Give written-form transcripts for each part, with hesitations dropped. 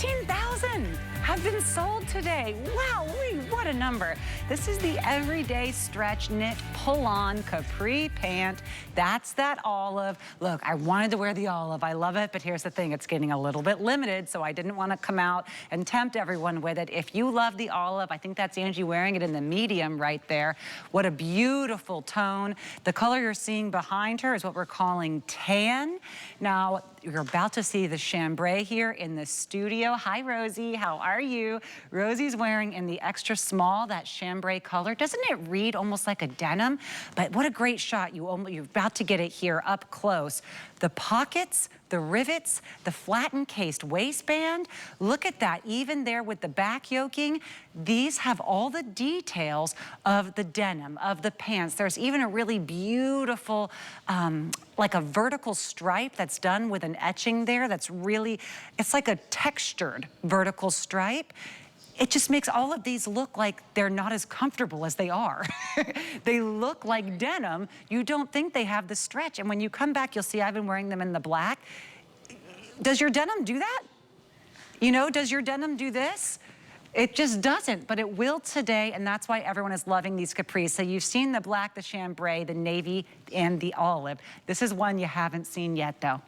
15,000 have been sold today. Wow, what a number. This is the everyday stretch knit pull-on capri pant. That's that olive. Look, I wanted to wear the olive. I love it, but here's the thing. It's getting a little bit limited, so I didn't want to come out and tempt everyone with it. If you love the olive, I think that's Angie wearing it in the medium right there. What a beautiful tone. The color you're seeing behind her is what we're calling tan. Now, you're about to see the chambray here in the studio. Hi, Rosie, how are you? Rosie's wearing in the extra small, that chambray color. Doesn't it read almost like a denim? But what a great shot. You're about to get it here up close. The pockets, the rivets, the flat encased waistband. Look at that, even there with the back yoking. These have all the details of the denim, of the pants. There's even a really beautiful, like a vertical stripe that's done with an etching there. That's really, it's like a textured vertical stripe. It just makes all of these look like they're not as comfortable as they are. They look like denim. You don't think they have the stretch. And when you come back, you'll see I've been wearing them in the black. Does your denim do that? You know, does your denim do this? It just doesn't, but it will today, and that's why everyone is loving these capris. So you've seen the black, the chambray, the navy, and the olive. This is one you haven't seen yet, though.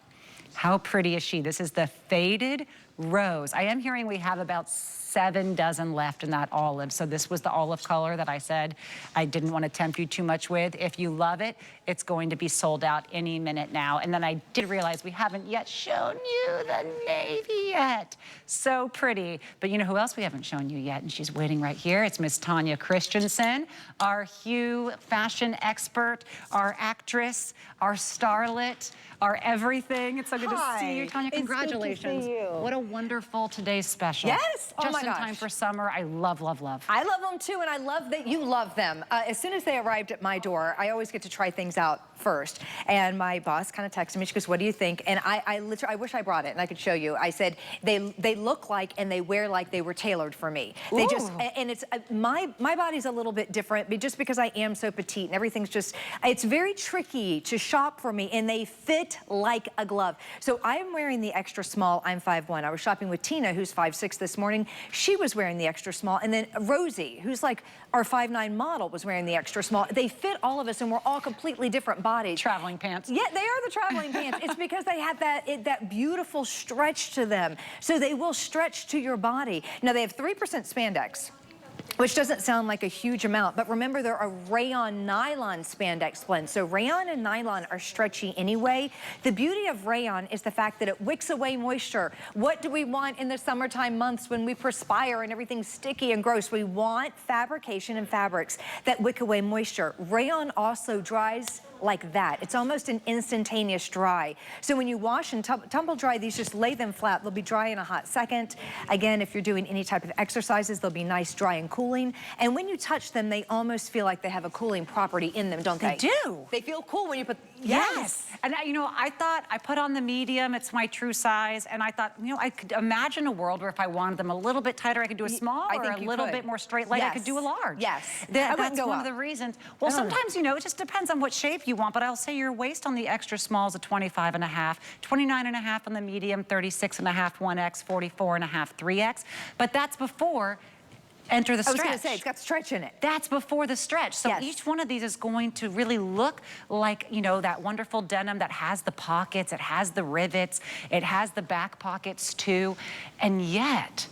How pretty is she? This is the faded rose. I am hearing we have about 7 dozen left in that olive. So this was the olive color that I said I didn't want to tempt you too much with. If you love it, it's going to be sold out any minute now. And then I did realize we haven't yet shown you the navy yet. So pretty. But you know who else we haven't shown you yet? And she's waiting right here. It's Miss Tanya Christensen, our HUE fashion expert, our actress, our starlet, our everything. It's so good to see you, Tanya. Congratulations. It's good to see you. What a wonderful today's special. Yes. Oh my gosh. Just in time for summer. I love, love, love. I love them too, and I love that you love them. As soon as they arrived at my door, I always get to try things out first. And my boss kind of texted me. She goes, "What do you think?" And I literally, I wish I brought it and I could show you. I said, they look like and they wear like they were tailored for me. They Ooh. just, and it's, my body's a little bit different, but just because I am so petite and everything's just, it's very tricky to shop for me, and they fit like a glove. So I am wearing the extra small. I'm 5'1". I was shopping with Tina, who's 5'6" this morning. She was wearing the extra small. And then Rosie, who's like our 5'9" model, was wearing the extra small. They fit all of us, and we're all completely different bodies. Traveling pants. Yeah, they are the traveling pants. It's because they have that beautiful stretch to them. So they will stretch to your body. Now they have 3% spandex, which doesn't sound like a huge amount, but remember they're a rayon nylon spandex blend. So rayon and nylon are stretchy anyway. The beauty of rayon is the fact that it wicks away moisture. What do we want in the summertime months when we perspire and everything's sticky and gross? We want fabrication and fabrics that wick away moisture. Rayon also dries like that. It's almost an instantaneous dry. So when you wash and tumble dry these, just lay them flat. They'll be dry in a hot second. Again, if you're doing any type of exercises, they'll be nice, dry, and cooling. And when you touch them, they almost feel like they have a cooling property in them, don't they? They do. They feel cool when you put, Yes. And you know, I thought I put on the medium, it's my true size, and I thought, you know, I could imagine a world where if I wanted them a little bit tighter, I could do a small, or a little bit more straight leg, I could do a large. Yes. That's one of the reasons. Well, sometimes, you know, it just depends on what shape you want, but I'll say your waist on the extra small is a 25.5, 29.5 on the medium, 36.5 1X, 44.5 3X, but that's before enter the stretch. I was going to say, it's got stretch in it. That's before the stretch. So yes. Each one of these is going to really look like, you know, that wonderful denim that has the pockets, it has the rivets, it has the back pockets too, and yet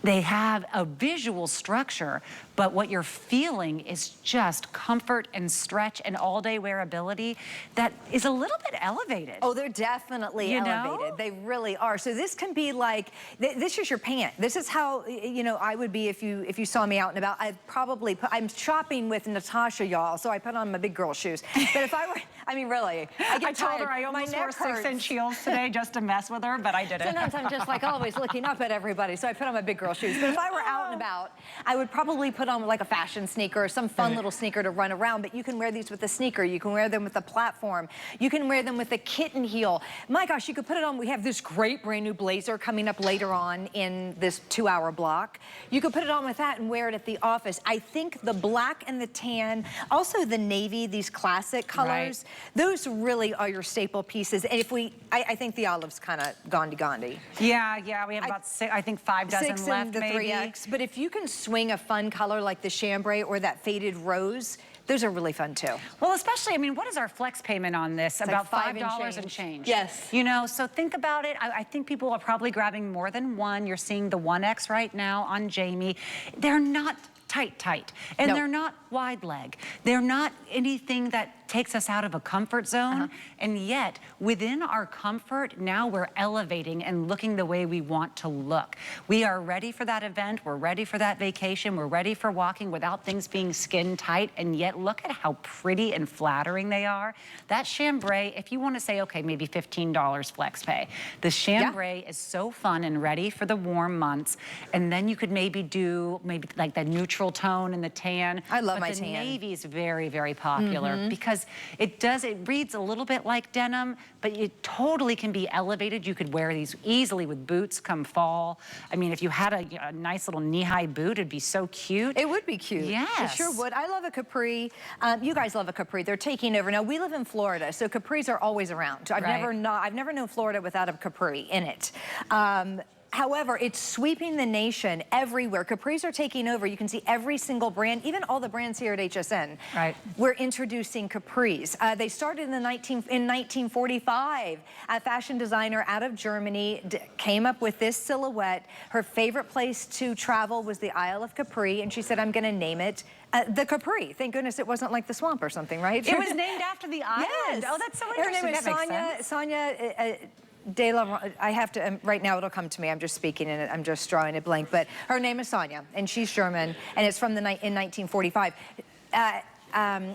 they have a visual structure, but what you're feeling is just comfort and stretch and all-day wearability that is a little bit elevated. Oh, they're definitely elevated. They really are. So this can be like, this is your pant. This is how, you know, I would be if you saw me out and about. I'd probably put, I'm shopping with Natasha, y'all, so I put on my big girl shoes. But if I were, I mean, really, I told her I almost wore 6-inch heels today just to mess with her, but I did it. Sometimes I'm just like always looking up at everybody, so I put on my big girl shoes. But if I were out and about, I would probably put on like a fashion sneaker or some fun little sneaker to run around, but you can wear these with a sneaker. You can wear them with a platform. You can wear them with a kitten heel. My gosh, you could put it on. We have this great brand new blazer coming up later on in this 2-hour block. You could put it on with that and wear it at the office. I think the black and the tan, also the navy, these classic colors, those really are your staple pieces. And if I think the olive's kind of Gandhi. Yeah, we have about I think 5 dozen left, the maybe. 3X. But if you can swing a fun color like the chambray or that faded rose, those are really fun too. Well, especially, I mean, what is our flex payment on this? It's about like $5 and change. Yes. You know, so think about it. I think people are probably grabbing more than one. You're seeing the 1X right now on Jamie. They're not tight. And they're not wide leg. They're not anything that takes us out of a comfort zone. And yet, within our comfort, now we're elevating and looking the way we want to look. We are ready for that event. We're ready for that vacation. We're ready for walking without things being skin tight. And yet, look at how pretty and flattering they are. That chambray, if you want to say, okay, maybe $15 flex pay. The chambray is so fun and ready for the warm months. And then you could maybe do like the neutral tone and the tan. I love my tan. tan. The navy is very, very popular because it reads a little bit like denim, but it totally can be elevated. You could wear these easily with boots come fall. I mean, if you had a nice little knee-high boot, it'd be so cute. It would be cute. Yes. It sure would. I love a capri. You guys love a capri. They're taking over. Now, we live in Florida, so capris are always around. I've never known Florida without a capri in it. However, it's sweeping the nation everywhere. Capris are taking over. You can see every single brand, even all the brands here at HSN. We're introducing capris. They started in 1945. A fashion designer out of Germany came up with this silhouette. Her favorite place to travel was the Isle of Capri, and she said, I'm going to name it the Capri. Thank goodness it wasn't like the swamp or something, right? It was named after the island. Yes. Oh, that's so interesting. Her name is Sonia. I have to, right now it'll come to me, I'm just speaking and I'm just drawing a blank, but her name is Sonia, and she's German, and it's from in 1945.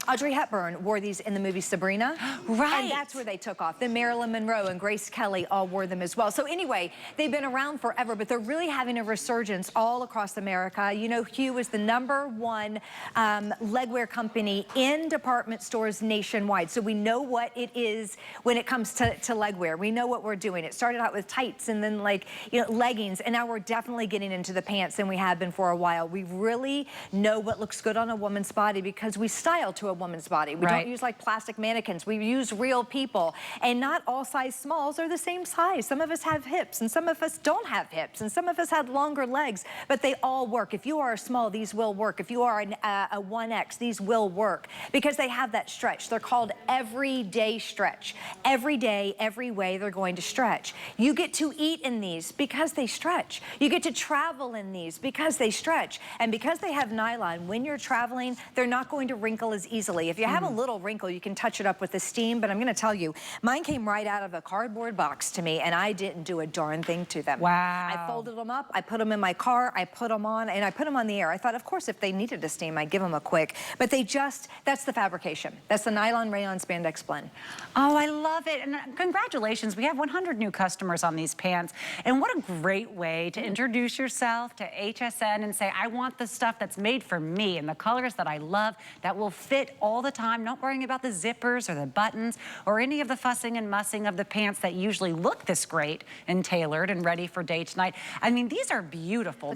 Audrey Hepburn wore these in the movie Sabrina. And that's where they took off. Then Marilyn Monroe and Grace Kelly all wore them as well. So anyway, they've been around forever, but they're really having a resurgence all across America. You know, HUE is the #1 legwear company in department stores nationwide. So we know what it is when it comes to legwear. We know what we're doing. It started out with tights and then leggings, and now we're definitely getting into the pants than we have been for a while. We really know what looks good on a woman's body because we style to a woman's body. We don't use like plastic mannequins. We use real people. And not all size smalls are the same size. Some of us have hips and some of us don't have hips and some of us have longer legs, but they all work. If you are a small, these will work. If you are a 1X, these will work because they have that stretch. They're called everyday stretch. Every day, every way they're going to stretch. You get to eat in these because they stretch. You get to travel in these because they stretch. And because they have nylon, when you're traveling, they're not going to wrinkle as easily. If you have a little wrinkle, you can touch it up with the steam, but I'm gonna tell you, mine came right out of a cardboard box to me and I didn't do a darn thing to them. Wow. I folded them up, I put them in my car, I put them on, and I put them on the air. I thought, of course, if they needed a steam, I'd give them a quick, but that's the fabrication. That's the nylon rayon spandex blend. Oh, I love it. And congratulations. We have 100 new customers on these pants. And what a great way to introduce yourself to HSN and say, I want the stuff that's made for me and the colors that I love that will fit all the time, not worrying about the zippers or the buttons or any of the fussing and mussing of the pants that usually look this great and tailored and ready for date night. I mean, these are beautiful.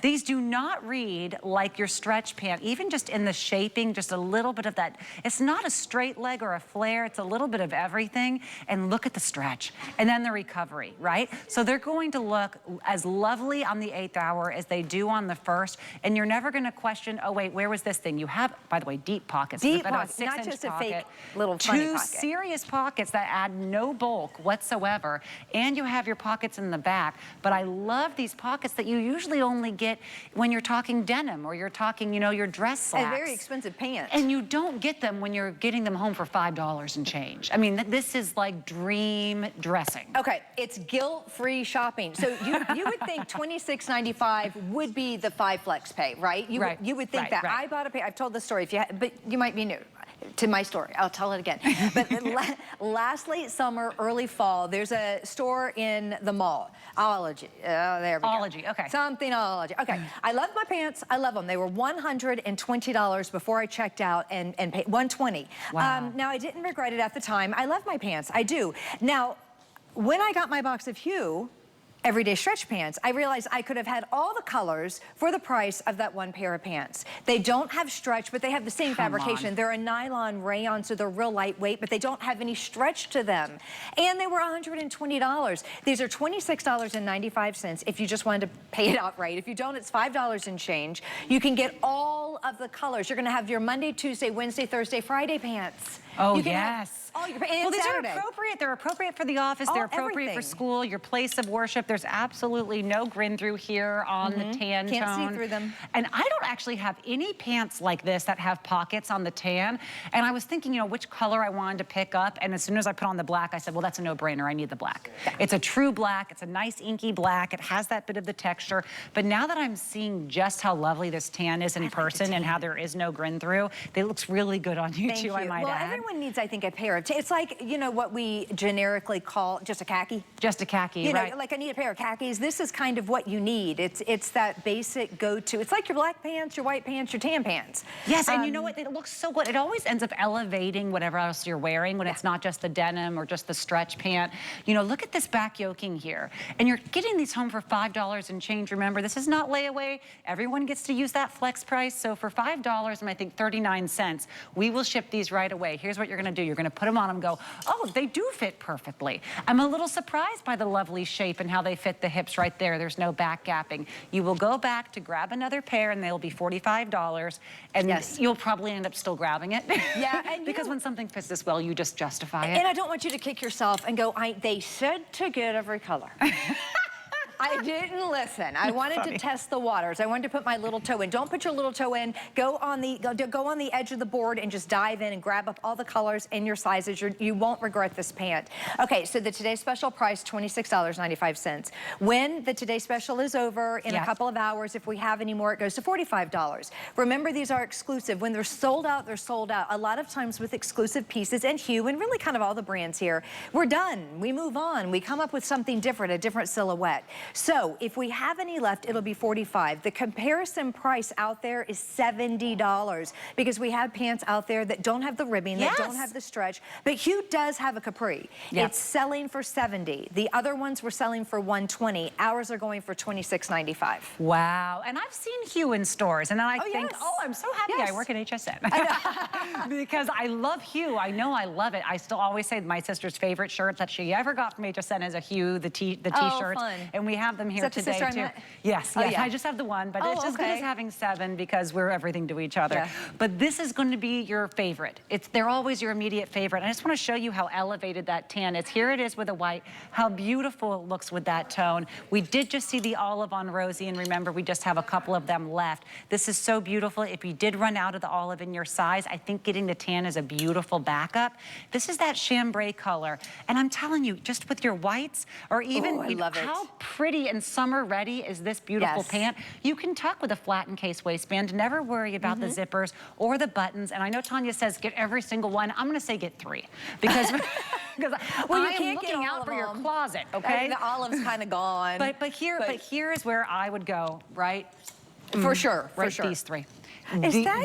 These do not read like your stretch pant, even just in the shaping, just a little bit of that. It's not a straight leg or a flare. It's a little bit of everything. And look at the stretch and then the recovery, right? So they're going to look as lovely on the 8th hour as they do on the 1st. And you're never going to question, oh, wait, where was this thing? You have, by the way, deep pockets. Deep pockets, not just a fake little funny pocket. 2 serious pockets that add no bulk whatsoever. And you have your pockets in the back. But I love these pockets that you usually only get when you're talking denim or you're talking, you know, your dress slacks. And very expensive pants. And you don't get them when you're getting them home for $5 and change. I mean, this is like dream dressing. Okay, it's guilt-free shopping. So you would think $26.95 would be the 5 flex pay, right? You would think that. I bought a pair. I've told the story, but you might be new. to my story. I'll tell it again. But last late summer, early fall, there's a store in the mall. Ology. There we go. Ology, okay. Something Ology. Okay. I love my pants. I love them. They were $120 before I checked out and paid $120. Wow. Now, I didn't regret it at the time. I love my pants. I do. Now, when I got my box of HUE everyday stretch pants, I realized I could have had all the colors for the price of that one pair of pants. They don't have stretch, but they have the same fabrication. They're a nylon rayon, so they're real lightweight, but they don't have any stretch to them. And they were $120. These are $26.95 if you just wanted to pay it outright. If you don't, it's $5 and change. You can get all of the colors. You're gonna have your Monday, Tuesday, Wednesday, Thursday, Friday pants. Oh, yes. All your well, these Saturday. are appropriate. They're appropriate for the office. They're appropriate for school, your place of worship. There's absolutely no grin through here on the tan tone. Can't see through them. And I don't actually have any pants like this that have pockets on the tan. And I was thinking, you know, which color I wanted to pick up. And as soon as I put on the black, I said, well, that's a no-brainer. I need the black. Yeah. It's a true black. It's a nice inky black. It has that bit of the texture. But now that I'm seeing just how lovely this tan is in person and how there is no grin through, it looks really good on you too, I might add. Well, everyone needs, I think, a pair of, it's like, you know, what we generically call just a khaki. Just a khaki, you right. know, like I need a pair of khakis. This is kind of what you need. It's that basic go-to. It's like your black pants, your white pants, your tan pants. Yes, and you know what? It looks so good. It always ends up elevating whatever else you're wearing when it's not just the denim or just the stretch pant. You know, look at this back yoking here. And you're getting these home for $5 and change. Remember, this is not layaway. Everyone gets to use that flex price. So for $5 and I think 39 cents, we will ship these right away. Here's what you're gonna do. You're gonna put them on and go, oh, they do fit perfectly. I'm a little surprised by the lovely shape and how they fit the hips right there. There's no back gapping. You will go back to grab another pair and they'll be $45 and you'll probably end up still grabbing it. Yeah, and because when something fits this well, you just justify it. And I don't want you to kick yourself and go, they said to get every color. I didn't listen. I wanted to test the waters. I wanted to put my little toe in. Don't put your little toe in. Go on the edge of the board and just dive in and grab up all the colors and your sizes. You won't regret this pant. Okay, so the Today Special price, $26.95. When the Today Special is over in a couple of hours, if we have any more, it goes to $45. Remember, these are exclusive. When they're sold out, they're sold out. A lot of times with exclusive pieces and HUE and really kind of all the brands here, we're done. We move on. We come up with something different, a different silhouette. So if we have any left, it'll be $45. The comparison price out there is $70 because we have pants out there that don't have the ribbing, that don't have the stretch, but HUE does have a capri. It's selling for $70. The other ones were selling for $120. Ours are going for $26.95. Wow, and I've seen HUE in stores and then I think, oh, I'm so happy I work at HSN. Because I love HUE, I know I love it. I still always say my sister's favorite shirt that she ever got from HSN is a HUE, the t-shirts. And we have them here today too. Yes, I just have the one, but it's as good as having 7 because we're everything to each other. But this is going to be your favorite. They're always your immediate favorite. I just want to show you how elevated that tan is. Here it is with a white, how beautiful it looks with that tone. We did just see the olive on Rosie, and remember, we just have a couple of them left. This is so beautiful. If you did run out of the olive in your size, I think getting the tan is a beautiful backup. This is that chambray color, and I'm telling you, just with your whites, or even how pretty and summer ready is this beautiful pant. You can tuck with a flattened case waistband, never worry about the zippers or the buttons. And I know Tanya says get every single one. I'm gonna say get 3 because well, you can't looking out for your closet, okay? The olive's kind of gone. But here is where I would go, right? For sure, for sure. These 3.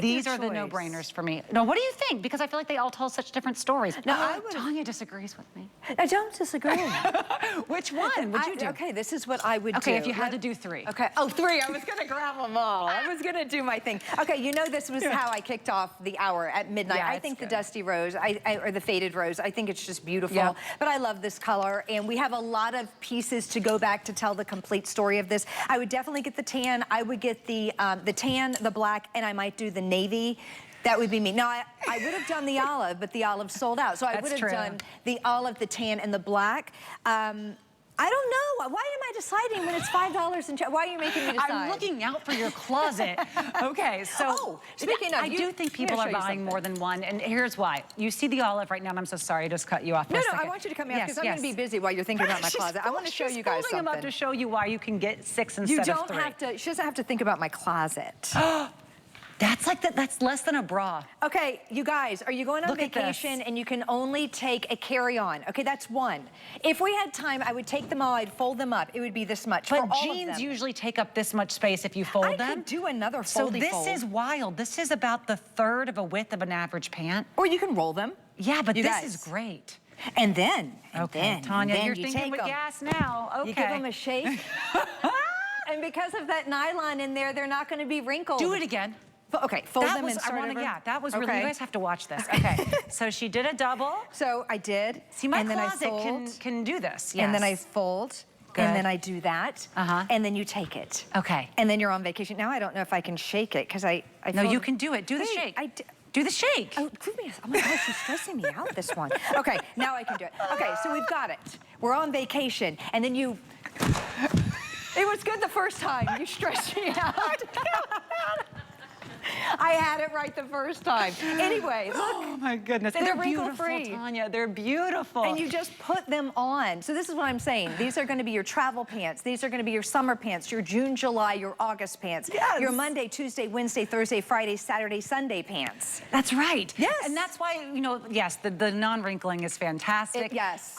These are the no-brainers for me. Now, what do you think? Because I feel like they all tell such different stories. No, Tanya disagrees with me. I don't disagree. Which one would you do? Okay, this is what I would do. Okay, if you had to do 3. Okay. Oh, 3. I was going to grab them all. I was going to do my thing. Okay, you know this was how I kicked off the hour at midnight. I think the dusty rose, or the faded rose, I think it's just beautiful. But I love this color, and we have a lot of pieces to go back to tell the complete story of this. I would definitely get the tan. I would get the tan, the black, and I might do the navy. That would be me. Now, I would have done the olive, but the olive sold out. So I would have done the olive, the tan, and the black. I don't know. Why am I deciding when it's $5 and why are you making me decide? I'm looking out for your closet. Okay, so speaking of, I do think people are buying more than one, and here's why. You see the olive right now, and I'm so sorry I just cut you off for a second. I want you to cut me off because I'm going to be busy while you're thinking about my closet. I want to show you guys something. I'm up to show you why you can get 6 instead of 3. She doesn't have to think about my closet. That's like that's less than a bra. Okay, you guys, are you going on vacation and you can only take a carry-on? Okay, that's one. If we had time, I would take them all, I'd fold them up. It would be this much. But jeans usually take up this much space if you fold them. I could do another foldy fold. So fold. this is wild. This is about the third of a width of an average pant. Or you can roll them. Yeah, but this is great. And then, Tanya, you're thinking with gas now. Okay. You give them a shake. And because of that nylon in there, they're not going to be wrinkled. Do it again. Okay, fold them and start over. Yeah, that was really, you guys have to watch this. Okay, so she did a double. So I did. See, my closet can do this, yes. And then I fold. Good. And then I do that. And then you take it. Okay. And then you're on vacation. Now I don't know if I can shake it because I No, you can do it. Do the shake. Do the shake. Oh, oh my gosh, she's stressing me out, this one. Okay, now I can do it. Okay, so we've got it. We're on vacation. And then you... It was good the first time. You stretched me out. I had it right the first time. Anyway, look. Oh my goodness. And they're beautiful, Tanya. They're beautiful. And you just put them on. So this is what I'm saying. These are going to be your travel pants. These are going to be your summer pants, your June, July, your August pants. Yes. Your Monday, Tuesday, Wednesday, Thursday, Friday, Saturday, Sunday pants. That's right. Yes. And that's why, you know, yes, the non-wrinkling is fantastic. Yes.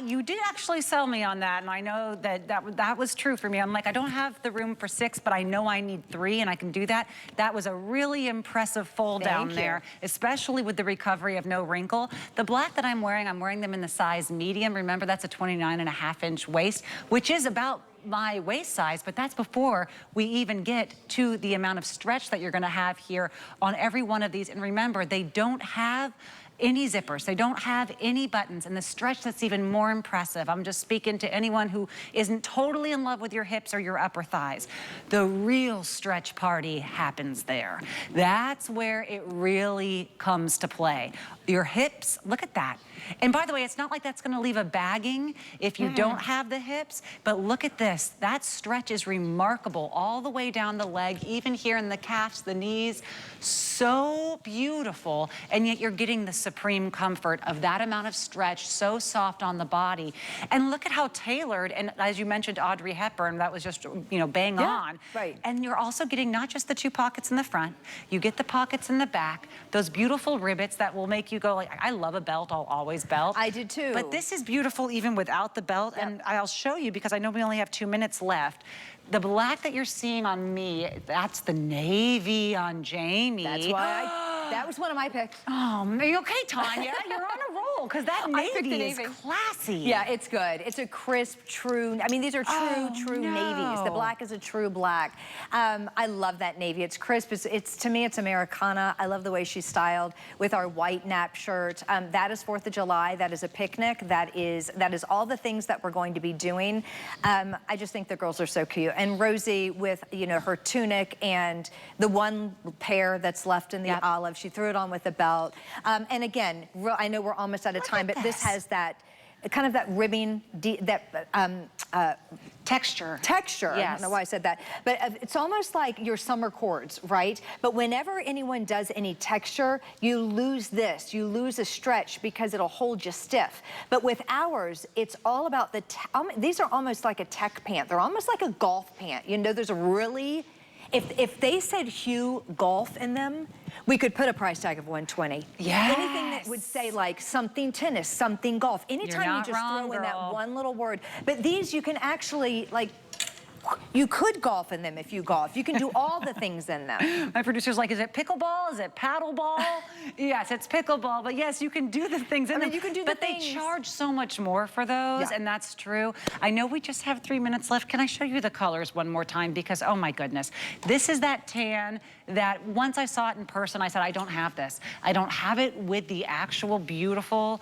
You did actually sell me on that, and I know that was true for me. I'm like, I don't have the room for 6, but I know I need 3, and I can do that. That was a really impressive fold down there, especially with the recovery of no wrinkle. The black that I'm wearing them in the size medium. Remember, that's a 29.5-inch waist, which is about my waist size, but that's before we even get to the amount of stretch that you're gonna have here on every one of these. And remember, they don't have any zippers. They don't have any buttons, and the stretch that's even more impressive. I'm just speaking to anyone who isn't totally in love with your hips or your upper thighs. The real stretch party happens there. That's where it really comes to play. Your hips, look at that. And by the way, it's not like that's gonna leave a bagging if you don't have the hips, but look at this. That stretch is remarkable all the way down the leg, even here in the calves, the knees. So beautiful, and yet you're getting the supreme comfort of that amount of stretch, so soft on the body. And look at how tailored, and as you mentioned, Audrey Hepburn, that was just, you know, bang on. Right. And you're also getting not just the 2 pockets in the front, you get the pockets in the back, those beautiful rivets that will make you go like, I love a belt, I'll always belt. I did too. But this is beautiful even without the belt, and I'll show you because I know we only have 2 minutes left. The black that you're seeing on me, that's the navy on Jamie. That's why that was one of my picks. Oh, okay, Tanya, you're on a roll because that navy is classy. Yeah, it's good. It's a crisp, true, I mean, these are true navies. The black is a true black. I love that navy. It's crisp. To me, it's Americana. I love the way she's styled with our white nap shirt. That is 4th of July. That is a picnic. That is all the things that we're going to be doing. I just think the girls are so cute. And Rosie with, you know, her tunic and the one pair that's left in the olive, she threw it on with a belt. And again, I know we're almost out of time, but this has that kind of that ribbing, texture. Texture. Yes. I don't know why I said that. But it's almost like your summer cords, right? But whenever anyone does any texture, you lose this. You lose a stretch because it'll hold you stiff. But with ours, it's all about these are almost like a tech pant. They're almost like a golf pant. You know, there's a really, if they said HUE golf in them, we could put a price tag of $120. Yes. Anything that would say like something tennis, something golf. Anytime you just throw in that one little word. But these you can actually like, you could golf in them if you golf. You can do all the things in them. My producer's like, is it pickleball? Is it paddleball? Yes, it's pickleball, but yes, you can do the things in them. You can do but they charge so much more for those, and that's true. I know we just have 3 minutes left. Can I show you the colors one more time? Because, oh my goodness, this is that tan that once I saw it in person, I said, I don't have this. I don't have it with the actual beautiful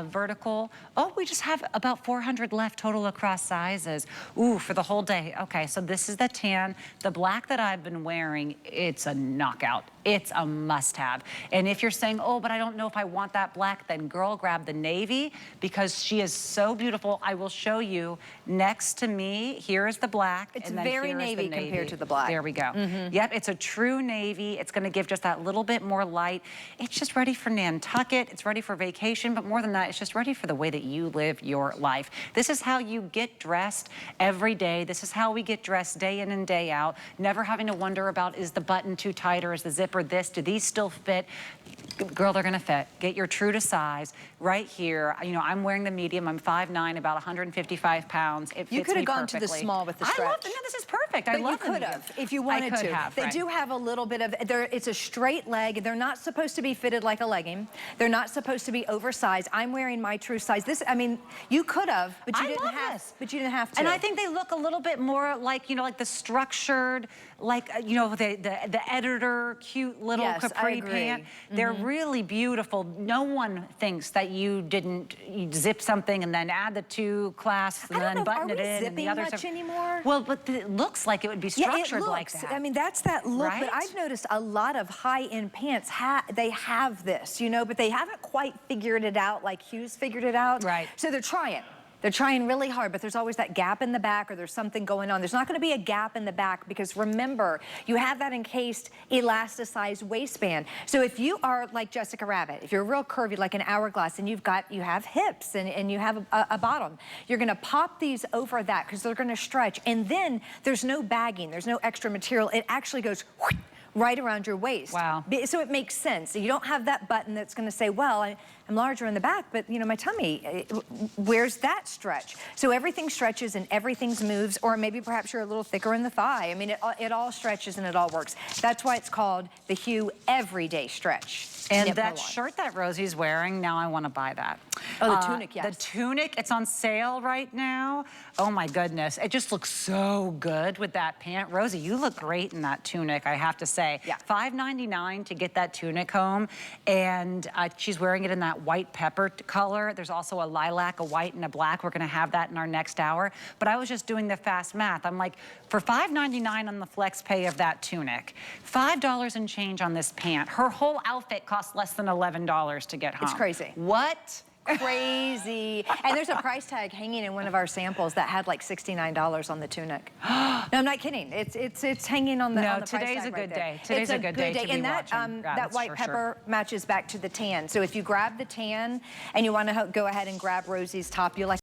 vertical. Oh, we just have about 400 left total across sizes. Ooh, for the whole day. Okay, so this is the tan. The black that I've been wearing, it's a knockout. It's a must-have. And if you're saying, oh, but I don't know if I want that black, then girl, grab the navy because she is so beautiful. I will show you next to me. Here is the black. It's very navy compared to the black. There we go. Yep, it's a true navy. It's gonna give just that little bit more light. It's just ready for Nantucket. It's ready for vacation, but more than that, it's just ready for the way that you live your life. This is how you get dressed every day. This is how we get dressed day in and day out, never having to wonder about, is the button too tight or is the zip zipper this. Do these still fit? Girl, they're gonna fit. Get your true to size right here. You know, I'm wearing the medium. I'm 5'9", about 155 pounds. It fits me perfectly. You could have gone to the small with the stretch. I love, no, this is perfect. I love you could have, if you wanted to. They right. do have a little bit of, it's a straight leg. They're not supposed to be fitted like a legging. They're not supposed to be oversized. I'm wearing my true size. This, I mean, you could have, but you didn't have. This. But you didn't have to. And I think they look a little bit more like, you know, like the structured, like, you know, the editor, cute little capri pant. They're really beautiful. No one thinks that you didn't zip something and then add the two clasps and then button it in. And the others much anymore? Well, but it looks like it would be structured like that. I mean, that's that look. Right? But I've noticed a lot of high-end pants, they have this, you know, but they haven't quite figured it out like HUE's figured it out. Right. So they're trying. They're trying really hard, but there's always that gap in the back or there's something going on. There's not gonna be a gap in the back because remember, you have that encased elasticized waistband. So if you are like Jessica Rabbit, if you're real curvy like an hourglass and you have hips and you have a bottom, you're gonna pop these over that because they're gonna stretch. And then there's no bagging, there's no extra material. It actually goes whoosh, right around your waist. Wow. So it makes sense. You don't have that button that's gonna say, well, I'm larger in the back, but you know, my tummy, where's that stretch? So everything stretches and everything moves, or maybe perhaps you're a little thicker in the thigh. I mean, it all stretches and it all works. That's why it's called the HUE Everyday Stretch. And that shirt that Rosie's wearing, now I want to buy that. Oh, the tunic, yes. The tunic, it's on sale right now. Oh my goodness, it just looks so good with that pant. Rosie, you look great in that tunic, I have to say. Yeah. $5.99 to get that tunic home, and she's wearing it in that white pepper color. There's also a lilac, a white, and a black. We're gonna have that in our next hour. But I was just doing the fast math. I'm like, for $5.99 on the flex pay of that tunic, $5 and change on this pant. Her whole outfit costs less than $11 to get home. It's crazy. What? Crazy. And there's a price tag hanging in one of our samples that had like $69 on the tunic. No, I'm not kidding. It's hanging on the price tag. Today's a good day. It's Today's a good day to be and that watching. that white pepper matches back to the tan. So if you grab the tan and you want to go ahead and grab Rosie's top, you like